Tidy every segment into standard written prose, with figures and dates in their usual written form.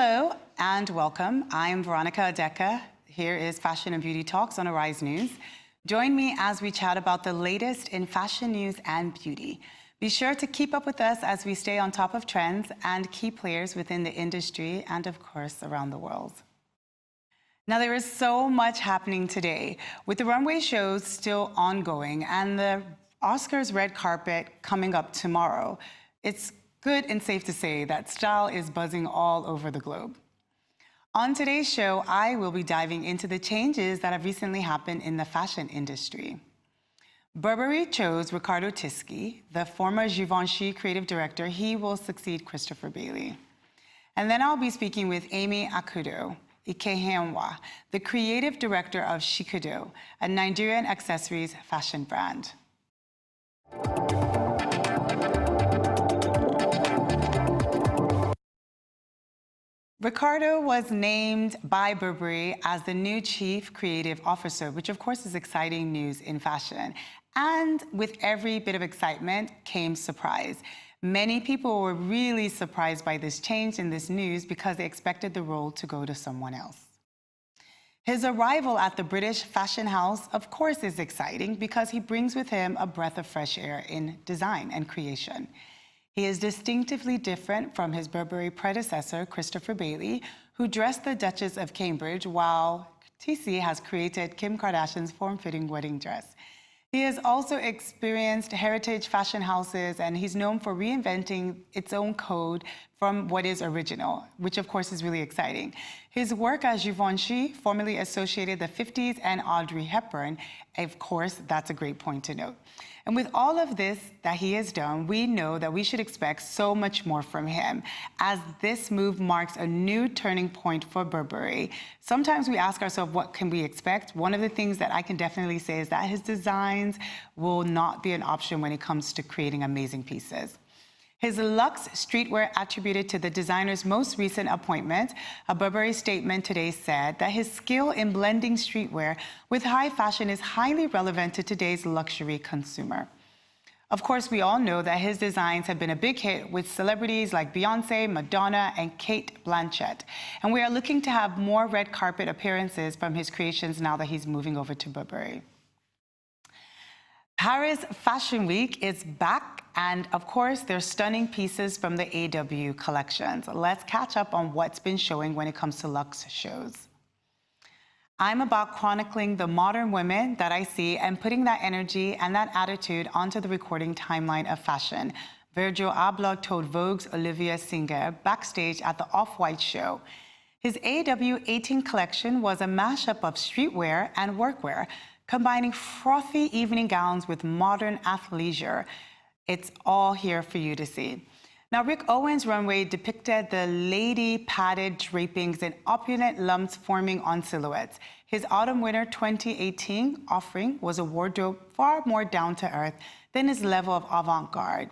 Hello and welcome. I'm Veronica Adeka. Here is Fashion and Beauty Talks on Arise News. Join me as we chat about the latest in fashion news and beauty. Be sure to keep up with us as we stay on top of trends and key players within the industry and, of course, around the world. Now, there is so much happening today, with the runway shows still ongoing and the Oscars red carpet coming up tomorrow. It's good and safe to say that style is buzzing all over the globe. On today's show, I will be diving into the changes that have recently happened in the fashion industry. Burberry chose Riccardo Tisci, the former Givenchy creative director. He will succeed Christopher Bailey. And then I'll be speaking with Amy Akudo, Ikehenwa, the creative director of Shekudo, a Nigerian accessories fashion brand. Riccardo was named by Burberry as the new chief creative officer, which of course is exciting news in fashion. And with every bit of excitement came surprise. Many people were really surprised by this change in this news because they expected the role to go to someone else. His arrival at the British fashion house, of course, is exciting because he brings with him a breath of fresh air in design and creation. He is distinctively different from his Burberry predecessor, Christopher Bailey, who dressed the Duchess of Cambridge, while Tisci has created Kim Kardashian's form-fitting wedding dress. He has also experienced heritage fashion houses, and he's known for reinventing its own code from what is original, which of course is really exciting. His work as Givenchy formerly associated the 50s and Audrey Hepburn. Of course, that's a great point to note. And with all of this that he has done, we know that we should expect so much more from him, as this move marks a new turning point for Burberry. Sometimes we ask ourselves, what can we expect? One of the things that I can definitely say is that his designs will not be an option when it comes to creating amazing pieces. His luxe streetwear attributed to the designer's most recent appointment. A Burberry statement today said that his skill in blending streetwear with high fashion is highly relevant to today's luxury consumer. Of course, we all know that his designs have been a big hit with celebrities like Beyoncé, Madonna, and Kate Blanchett. And we are looking to have more red carpet appearances from his creations now that he's moving over to Burberry. Paris Fashion Week is back, and of course, there's stunning pieces from the AW collections. Let's catch up on what's been showing when it comes to luxe shows. I'm about chronicling the modern women that I see and putting that energy and that attitude onto the recording timeline of fashion. Virgil Abloh told Vogue's Olivia Singer backstage at the Off-White show. His AW 18 collection was a mashup of streetwear and workwear, combining frothy evening gowns with modern athleisure. It's all here for you to see. Now, Rick Owens' runway depicted the lady padded drapings and opulent lumps forming on silhouettes. His autumn-winter 2018 offering was a wardrobe far more down-to-earth than his level of avant-garde.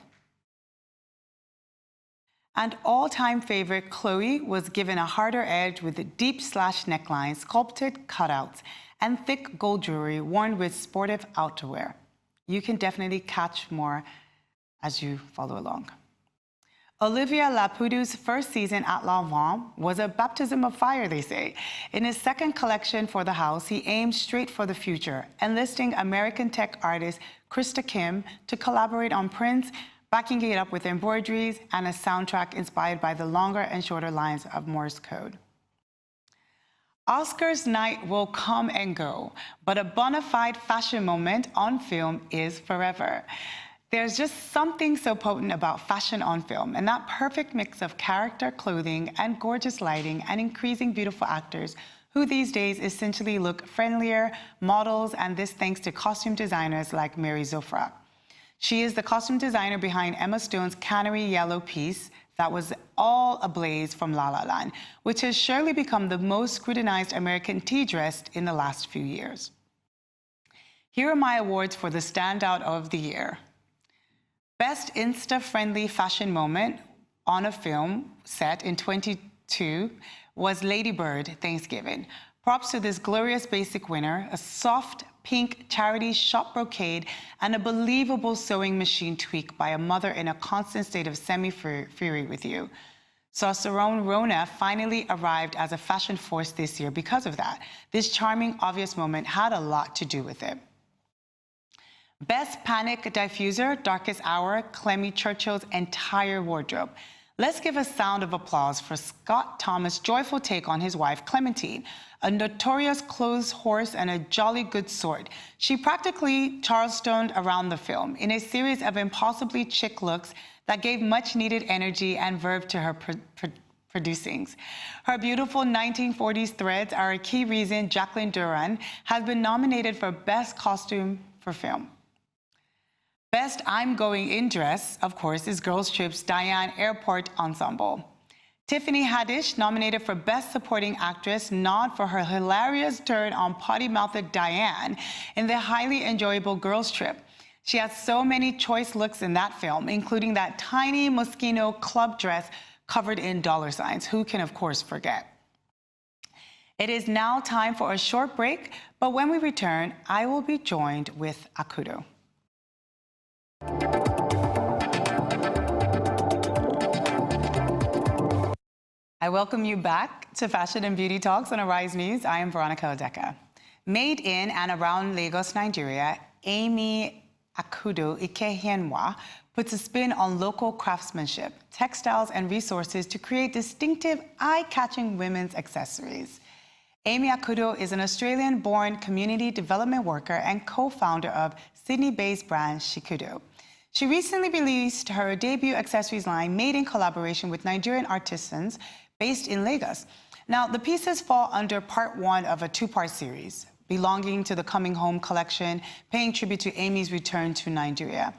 And all-time favorite Chloe was given a harder edge with a deep slash neckline, sculpted cutouts, and thick gold jewelry worn with sportive outerwear. You can definitely catch more as you follow along. Olivia Lapudu's first season at L'Envent was a baptism of fire, they say. In his second collection for the house, he aimed straight for the future, enlisting American tech artist Krista Kim to collaborate on prints, backing it up with embroideries and a soundtrack inspired by the longer and shorter lines of Morse code. Oscars night will come and go, but a bona fide fashion moment on film is forever. There's just something so potent about fashion on film, and that perfect mix of character, clothing, and gorgeous lighting, and increasing beautiful actors who these days essentially look friendlier, models, and this thanks to costume designers like Mary Zofra. She is the costume designer behind Emma Stone's canary yellow piece that was all ablaze from La La Land, which has surely become the most scrutinized American tea dress in the last few years. Here are my awards for the standout of the year. Best Insta-friendly fashion moment on a film set in 2022 was Lady Bird Thanksgiving. Props to this glorious basic winner, a soft pink charity shop brocade, and a believable sewing machine tweak by a mother in a constant state of semi-fury with you. Saoirse Rona finally arrived as a fashion force this year because of that. This charming, obvious moment had a lot to do with it. Best Panic Diffuser, Darkest Hour, Clemmy Churchill's entire wardrobe. Let's give a sound of applause for Scott Thomas' joyful take on his wife, Clementine, a notorious clothes horse and a jolly good sort. She practically Charlestoned around the film in a series of impossibly chic looks that gave much-needed energy and verve to her producings. Her beautiful 1940s threads are a key reason Jacqueline Duran has been nominated for Best Costume for Film. Best I'm Going In dress, of course, is Girls Trip's Diane Airport Ensemble. Tiffany Haddish, nominated for Best Supporting Actress, nod for her hilarious turn on potty-mouthed Diane in the highly enjoyable Girls Trip. She has so many choice looks in that film, including that tiny Moschino club dress covered in dollar signs. Who can, of course, forget? It is now time for a short break, but when we return, I will be joined with Akudo. I welcome you back to Fashion and Beauty Talks on Arise News. I am Veronica Odeka. Made in and around Lagos, Nigeria, Amy Akudo Ikehienwa puts a spin on local craftsmanship, textiles, and resources to create distinctive, eye-catching women's accessories. Amy Akudo is an Australian-born community development worker and co-founder of Sydney-based brand Shekudo. She recently released her debut accessories line made in collaboration with Nigerian artisans based in Lagos. Now, the pieces fall under part one of a two-part series, belonging to the Coming Home collection, paying tribute to Amy's return to Nigeria.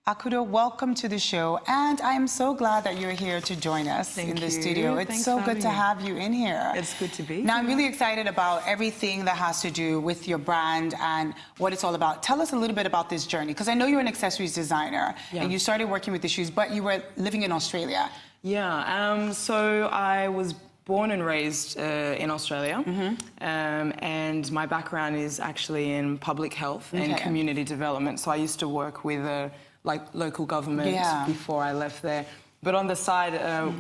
Akudo, welcome to the show, and I am so glad that you're here to join us in the studio. It's so good to have you in here. It's good to be here. Now, I'm really excited about everything that has to do with your brand and what it's all about. Tell us a little bit about this journey, because I know you're an accessories designer, and you started working with the shoes, but you were living in Australia. Yeah, so I was born and raised in Australia, and my background is actually in public health and community development. So I used to work with local government before I left there. But on the side,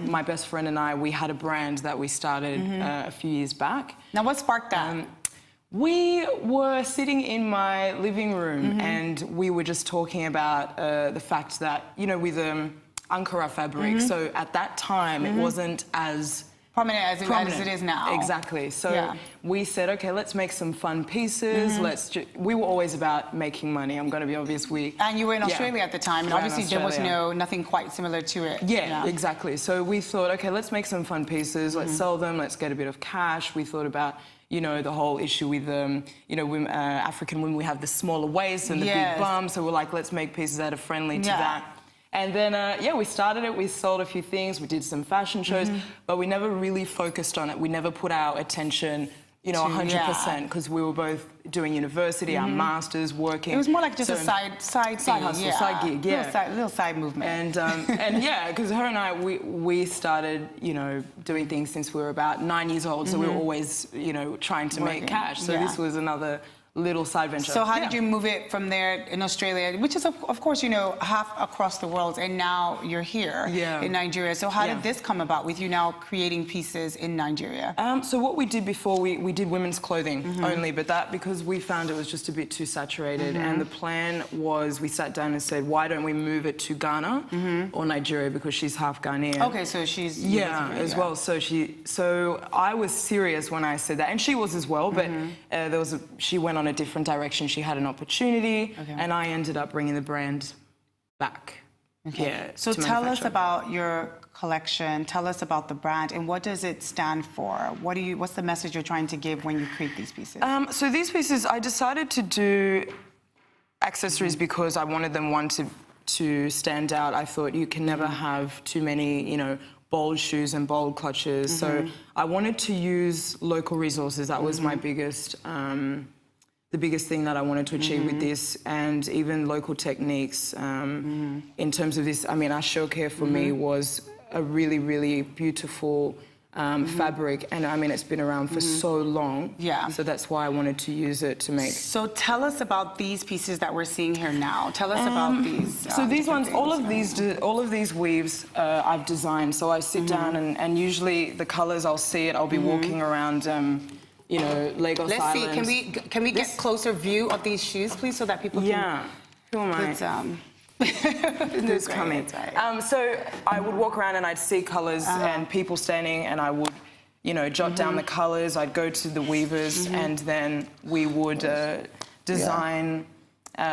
my best friend and I, we had a brand that we started a few years back. Now, what sparked that? We were sitting in my living room and we were just talking about the fact that, you know, with Ankara fabric, so at that time, it wasn't as prominent as it is now. Exactly. So we said, okay, let's make some fun pieces. We were always about making money. I'm going to be obvious. And you were in Australia at the time, and obviously there was nothing quite similar to it. Yeah, exactly. So we thought, okay, let's make some fun pieces. Let's sell them. Let's get a bit of cash. We thought about, you know, the whole issue with, you know, women, African women, we have the smaller waist and the big bum. So we're like, let's make pieces that are friendly to that. And then, we started it, we sold a few things, we did some fashion shows, but we never really focused on it. We never put our attention, you know, 100%, because we were both doing university, our masters, working. It was more like just a side hustle, side gig, little side movement. And yeah, because her and I, we started, you know, doing things since we were about 9 years old, so we were always, you know, trying to make cash. So this was another little side venture. So how did you move it from there in Australia, which is of course, you know, half across the world, and now you're here in Nigeria. So how did this come about with you now creating pieces in Nigeria? So what we did before, we did women's clothing only, but that because we found it was just a bit too saturated. And the plan was, we sat down and said, why don't we move it to Ghana or Nigeria, because she's half Ghanaian. Okay, so she's as well. So I was serious when I said that, and she was as well. But she went on a different direction. She had an opportunity, and I ended up bringing the brand back. So tell us about your collection. Tell us about the brand, and what does it stand for? What's the message you're trying to give when you create these pieces? So these pieces, I decided to do accessories because I wanted them to stand out. I thought you can never have too many, you know, bold shoes and bold clutches. So I wanted to use local resources. That was my biggest, the biggest thing that I wanted to achieve with this, and even local techniques. In terms of this, I mean, Ashoke for me was a really, really beautiful fabric, and I mean it's been around for so long. Yeah. So that's why I wanted to use it to make. So tell us about these pieces that we're seeing here now. Tell us about these. So these ones, all of these weaves I've designed. So I sit down and usually the colors I'll see it. I'll be walking around. You know, Lagos Let's Island. see. Can we get closer view of these shoes, please, so that people can? Yeah. Who am I? Who's coming? So I would walk around and I'd see colors and people standing, and I would, you know, jot down the colors. I'd go to the weavers, and then we would design.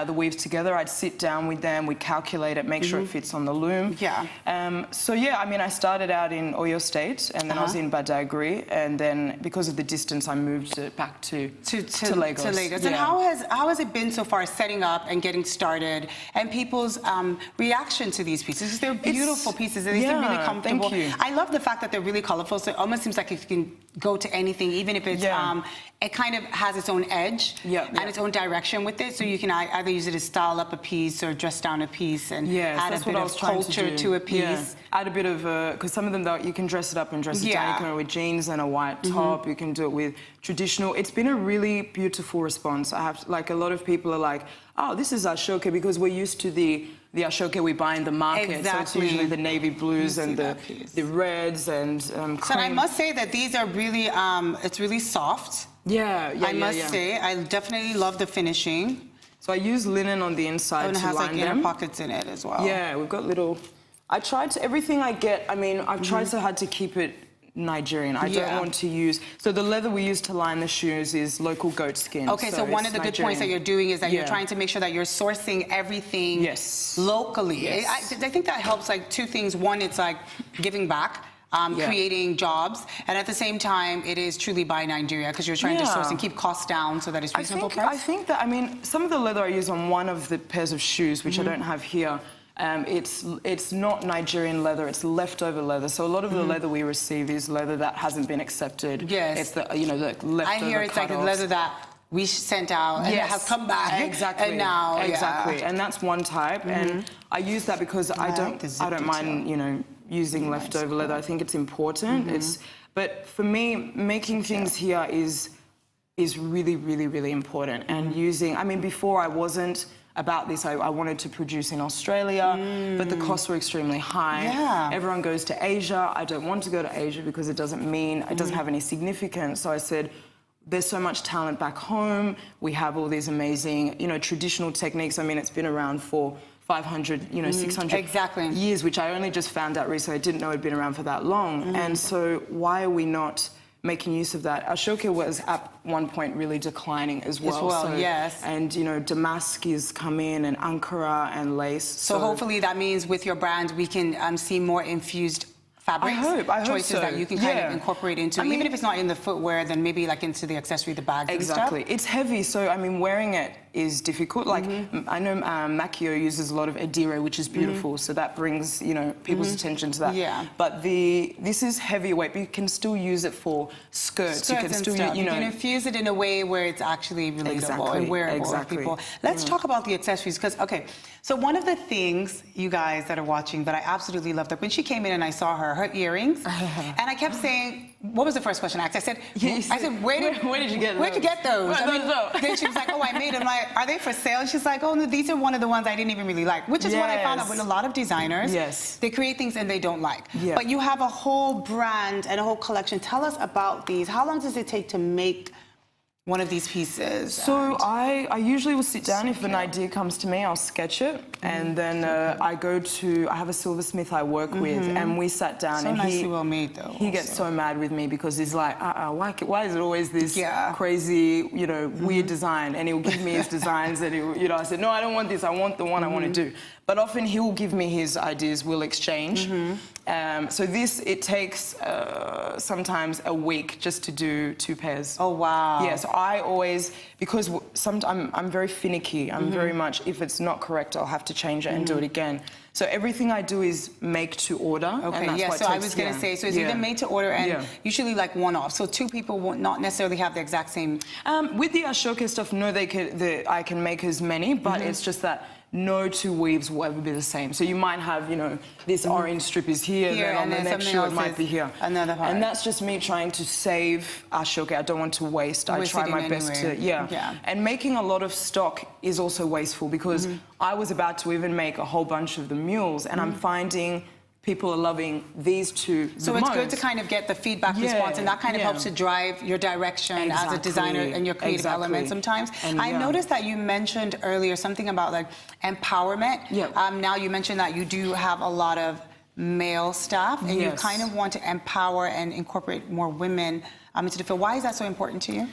The weaves together. I'd sit down with them, we'd calculate it, make sure it fits on the loom. Yeah. So yeah, I mean, I started out in Oyo State, and then I was in Badagry, and then because of the distance, I moved it back to Lagos. Yeah. And how has it been so far, setting up and getting started, and people's reaction to these pieces? They're beautiful pieces, and they seem really comfortable. Thank you. I love the fact that they're really colorful, so it almost seems like it can go to anything, even if it's it kind of has its own edge and its own direction with it, so you can either use it to style up a piece or dress down a piece and add a bit of culture to a piece. Add a bit of, because some of them, you can dress it up and dress it down. You can do it with jeans and a white top. You can do it with traditional. It's been a really beautiful response. I have, like, a lot of people are like, oh, this is ashoke, because we're used to the ashoke we buy in the market. Exactly. So it's usually the navy blues and the reds and cream. So I must say that these are really, it's really soft. I must say, I definitely love the finishing. So I use linen on the inside to line them. And it has like inner pockets in it as well. Yeah, we've got little. I tried to, everything I get, I mean, I've tried so hard to keep it Nigerian. I don't want to use, so the leather we use to line the shoes is local goat skin. Okay, so one of the good points that you're doing is that you're trying to make sure that you're sourcing everything locally. I think that helps, like, two things. One, it's like giving back. Creating jobs, and at the same time, it is truly by Nigeria, because you're trying to source and keep costs down so that it's reasonable price. I think that, I mean, some of the leather I use on one of the pairs of shoes, which I don't have here, it's not Nigerian leather, it's leftover leather. So a lot of the leather we receive is leather that hasn't been accepted. Yes. It's the, you know, the leftover I hear it's like the leather that we sent out and it has come back. Exactly. And now, and that's one type. And I use that because I don't mind, you know, using leftover leather. I think it's important. But for me, making things here is really, really, really important. And using, I mean, before I wasn't about this. I wanted to produce in Australia, but the costs were extremely high. Everyone goes to Asia. I don't want to go to Asia because it doesn't mean, it doesn't have any significance. So I said, there's so much talent back home. We have all these amazing, you know, traditional techniques. I mean, it's been around for 500, you know, 600 years, which I only just found out recently. I didn't know it'd been around for that long. And so why are we not making use of that? Ashoke was at one point really declining as well. And, you know, damask is come in, and Ankara and lace. So hopefully that means with your brand, we can see more infused fabrics, I hope choices that you can kind of incorporate into, I mean, even if it's not in the footwear, then maybe like into the accessory, the bags and stuff. It's heavy, so I mean, wearing it is difficult. Like, I know Makio uses a lot of Adire, which is beautiful, so that brings, you know, people's attention to that. But this is heavyweight, but you can still use it for skirts. You can still, you know, you can infuse it in a way where it's actually relatable and wearable for people. Let's talk about the accessories, because, okay, so one of the things, you guys that are watching, that I absolutely loved, when she came in and I saw her earrings, and I kept saying, what was the first question I asked? I said, where did you get those? Where'd you get those? Then she was like, oh, I made them. Like, are they for sale? And she's like, oh, no, these are one of the ones I didn't even really like, which is what I found out with a lot of designers. They create things and they don't like. But you have a whole brand and a whole collection. Tell us about these. How long does it take to make one of these pieces? So I usually will sit down. If an idea comes to me, I'll sketch it, and then I have a silversmith I work with, and we sat down. So nicely well made, though. He gets so mad with me because he's like, why is it always this crazy, you know, weird design? And he'll give me his designs, and you know, I said, no, I don't want this. I want the one I want to do. But often he will give me his ideas. We'll exchange. So it takes sometimes a week just to do 2 pairs. Oh, wow. Yeah, so I always, because sometimes I'm very finicky. I'm very much, if it's not correct, I'll have to change it and do it again. So everything I do is make to order. Okay, so I was going to say, so it's either made to order and usually like one-off. So 2 people will not necessarily have the exact same. With the Ashoke stuff, no, I can make as many, but it's just that no two weaves will ever be the same. So you might have, you know, this orange strip is here, and then on the next shoe it might be here. Another part. And that's just me trying to save ashoke. I don't want to waste. I try my best to, And making a lot of stock is also wasteful because I was about to even make a whole bunch of the mules, and I'm finding people are loving these two So it's good to kind of get the feedback response, and that kind of helps to drive your direction as a designer and your creative element sometimes. And I noticed that you mentioned earlier something about like empowerment. Now you mentioned that you do have a lot of male staff, and you kind of want to empower and incorporate more women into the field. Why is that so important to you?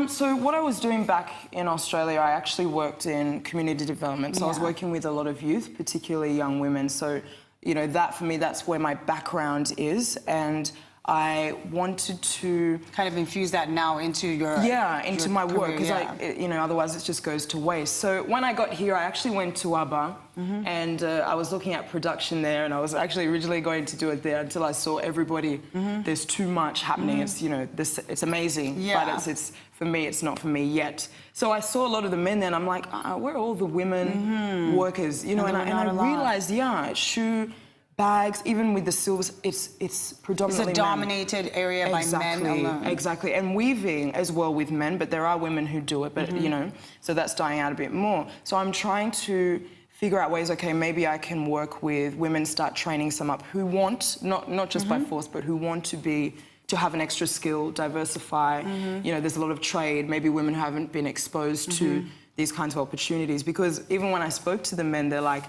So what I was doing back in Australia, I actually worked in community development. So I was working with a lot of youth, particularly young women. So you know, that for me, that's where my background is, and I wanted to kind of infuse that now into your into my work, because you know, otherwise it just goes to waste. So when I got here, I actually went to Aba, and I was looking at production there, and I was actually originally going to do it there until I saw everybody. There's too much happening. It's, you know, it's amazing, but it's for me, it's not for me yet. So I saw a lot of the men there, and I'm like, where are all the women workers? You know, and I realized, shoe, bags, even with the silvers, it's predominantly It's a dominated area by men alone. Exactly, and weaving as well with men, but there are women who do it, but you know, so that's dying out a bit more. So I'm trying to figure out ways, okay, maybe I can work with women, start training some up who want, not just by force, but who want to have an extra skill, diversify. You know, there's a lot of trade, maybe women who haven't been exposed to these kinds of opportunities, because even when I spoke to the men, they're like,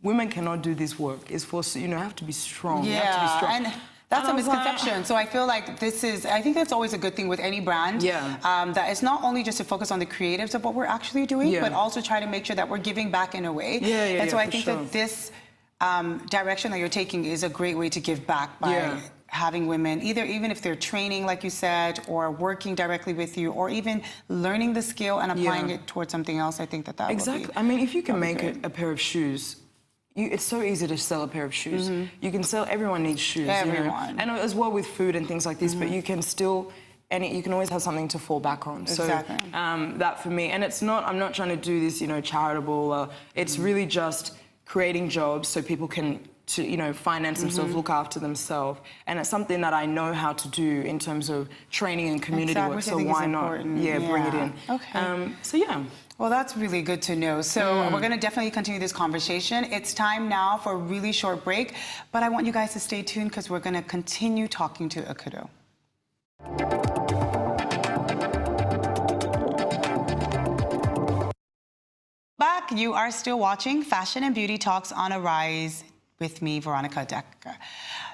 women cannot do this work. It's for, you know, you have to be strong. You have to be strong. And that's a misconception. So I feel like I think that's always a good thing with any brand. That it's not only just to focus on the creatives of what we're actually doing, but also try to make sure that we're giving back in a way. And so I think that this direction that you're taking is a great way to give back by having women, even if they're training, like you said, or working directly with you, or even learning the skill and applying it towards something else. I think that would be I mean, if you can make a pair of shoes, it's so easy to sell a pair of shoes. You can sell, everyone needs shoes. Everyone. You know? And as well with food and things like this, but you can still, you can always have something to fall back on. So that for me, and it's not, I'm not trying to do this, you know, charitable, it's really just creating jobs so people can, you know, finance themselves, look after themselves. And it's something that I know how to do in terms of training and community work, so why not, bring it in. So Well, that's really good to know. So we're going to definitely continue this conversation. It's time now for a really short break, but I want you guys to stay tuned because we're going to continue talking to Akudo. Back, you are still watching Fashion and Beauty Talks on Arise with me, Veronica Decker.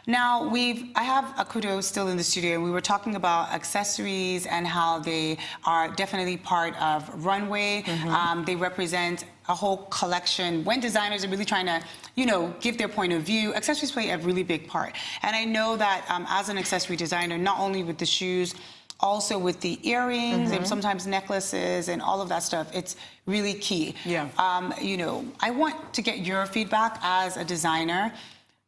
Now, I have Akudo still in the studio, and we were talking about accessories and how they are definitely part of Runway. They represent a whole collection. When designers are really trying to, you know, give their point of view, accessories play a really big part. And I know that as an accessory designer, not only with the shoes, also with the earrings and sometimes necklaces and all of that stuff, it's really key. You know, I want to get your feedback as a designer.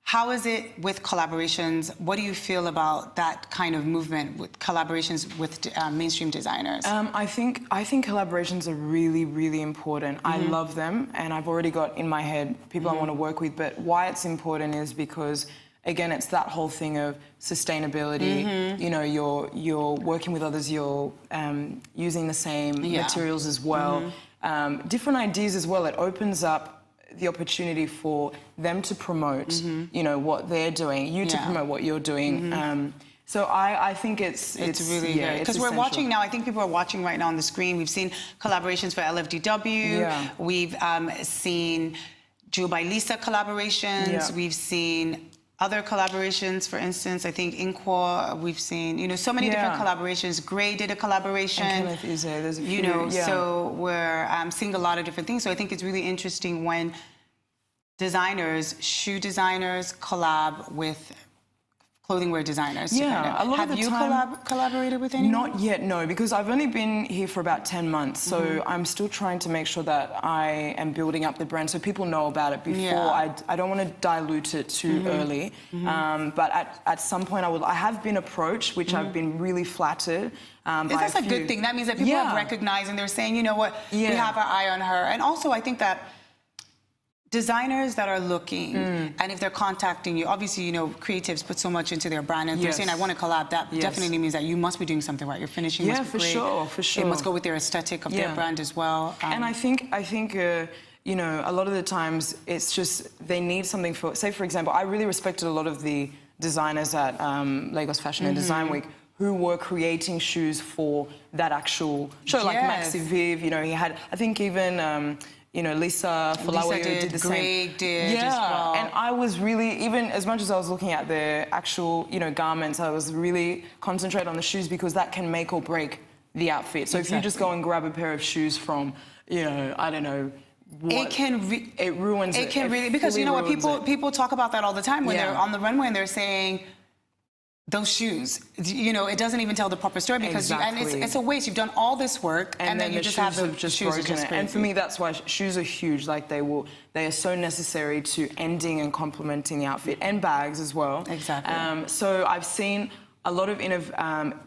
How is it with collaborations? What do you feel about that kind of movement with collaborations with mainstream designers? I think collaborations are really, really important. I love them, and I've already got in my head people I want to work with, but why it's important is because, again, it's that whole thing of sustainability. You know, you're working with others, you're using the same materials as well. Different ideas as well. It opens up the opportunity for them to promote, you know, what they're doing, you to promote what you're doing. So I think it's really good. Because we're watching now, I think people are watching right now on the screen. We've seen collaborations for LFDW. We've seen Jewel by Lisa collaborations. We've seen other collaborations, for instance, I think Inqua, we've seen, you know, so many different collaborations. Gray did a collaboration. And Kenneth Ize, there's a few. You know, so we're seeing a lot of different things. So I think it's really interesting when designers, shoe designers, collab with clothing wear designers. Yeah, a lot of the time. Have you collaborated with anyone? Not yet, no, because I've only been here for about 10 months, so I'm still trying to make sure that I am building up the brand so people know about it before. I don't want to dilute it too early, but at some point I have been approached, which I've been really flattered. That's a good thing. That means that people have recognized and they're saying, you know what, we have our eye on her. And also I think that designers that are looking, and if they're contacting you, obviously, you know, creatives put so much into their brand, and if they're saying, I want to collab, that definitely means that you must be doing something right. Your finishing must be great. For sure. It must go with their aesthetic of their brand as well. And I think you know, a lot of the times it's just they need something for, say, for example, I really respected a lot of the designers at Lagos Fashion and Design Week who were creating shoes for that actual show, like Maxi Viv, you know, he had, I think even, you know, Lisa Falawiyo did the same. Greg did as well. And I was really, even as much as I was looking at the actual, you know, garments, I was really concentrated on the shoes because that can make or break the outfit. So if you just go and grab a pair of shoes from, you know, I don't know, it ruins it. It can really, because you know what, people talk about that all the time when they're on the runway and they're saying, those shoes, you know, it doesn't even tell the proper story because and it's a waste. You've done all this work and then you just have the shoes broken it. And for me, that's why shoes are huge. Like they are so necessary to ending and complementing the outfit, and bags as well. Exactly. So I've seen a lot of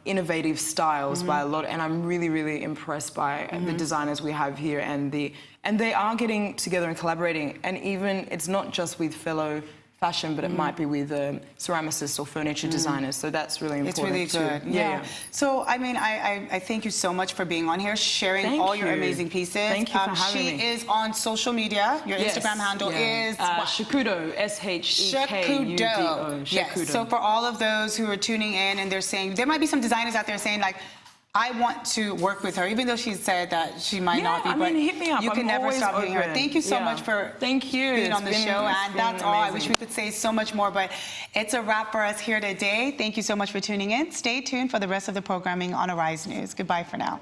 innovative styles by a lot, and I'm really, really impressed by the designers we have here, and they are getting together and collaborating. And even it's not just with fellow fashion, but it might be with ceramicists or furniture designers. So that's really important. It's really good. Too. Yeah. So I mean, I thank you so much for being on here, sharing all your amazing pieces. Thank you for having me. She is on social media. Your Instagram handle is Shekudo, Shekudo. Shekudo. Yes. So for all of those who are tuning in and they're saying, there might be some designers out there saying like, I want to work with her, even though she said that she might not be. But hit me up. You can never stop hitting her. Thank you so much for being on the show. And that's all. I wish we could say so much more, but it's a wrap for us here today. Thank you so much for tuning in. Stay tuned for the rest of the programming on Arise News. Goodbye for now.